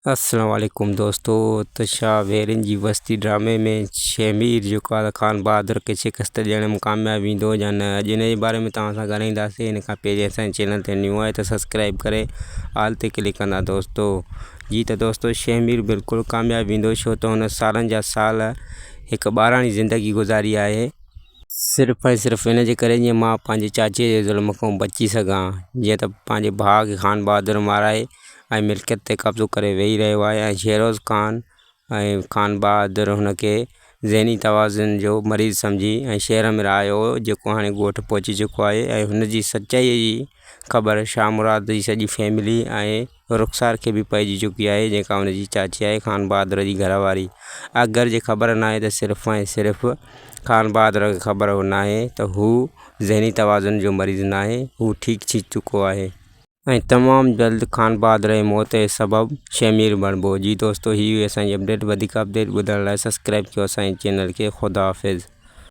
अस्सलाम वालेकुम दोस्तों। त शाहवेरन जी वस्ती ड्रामे में शेमीर जेको आहे ख़ान बहादुर खे शिकस्त ॾियण में कामयाबु ईंदो या न, अॼु इन जे बारे में तव्हां सां ॻाल्हाईंदासीं। इन खां पहिरीं असांजे चैनल ते न्यू आहे त सब्सक्राइब करे ऑल ते क्लिक कंदा दोस्तों। जी त दोस्तों शेमीर बिल्कुलु कामयाबु ईंदो, छो त हुन सालनि जा साल हिकु ॿाराणी ज़िंदगी गुज़ारी आहे, सिर्फ़ु ऐं सिर्फ़ु इन जे करे जीअं मां पंहिंजे चाचे जे ज़ुल्म खां बची सघां। जीअं त पंहिंजे भाउ खे ख़ान बहादुर माराए ऐं मिल्कियत ते कब्ज़ो करे वेही रहियो आहे ऐं शेरोज़ ख़ान ऐं ख़ान बहादुर हुनखे ज़हनी तवाज़ुन जो मरीज़ सम्झी ऐं शहर में रहायो हो, जेको हाणे ॻोठु पहुची चुको आहे। ऐं हुनजी सचाईअ जी ख़बर शाह मुराद जी सॼी फैमिली ऐं रुख़सार खे बि पइजी चुकी आहे, जेका हुनजी चाची आहे ख़ान बहादुर जी घरवारी। अगर जे ख़बर न आहे त सिर्फ़ु ऐं सिर्फ़ु ख़ान बहादुर खे ख़बर न आहे त हू ज़हनी तवाज़ुन जो मरीज़ न आहे, हू ठीकु थी चुको आहे ऐं तमामु जल्द ख़ान बहादुर जी मौत जे सबबु शेमीर बणिबो। जी दोस्तों, ही हुई असांजी अपडेट। वधीक अपडेट ॿुधण लाइ सब्सक्राइब कयो असांजे चैनल खे। ख़ुदा हाफ़िज़।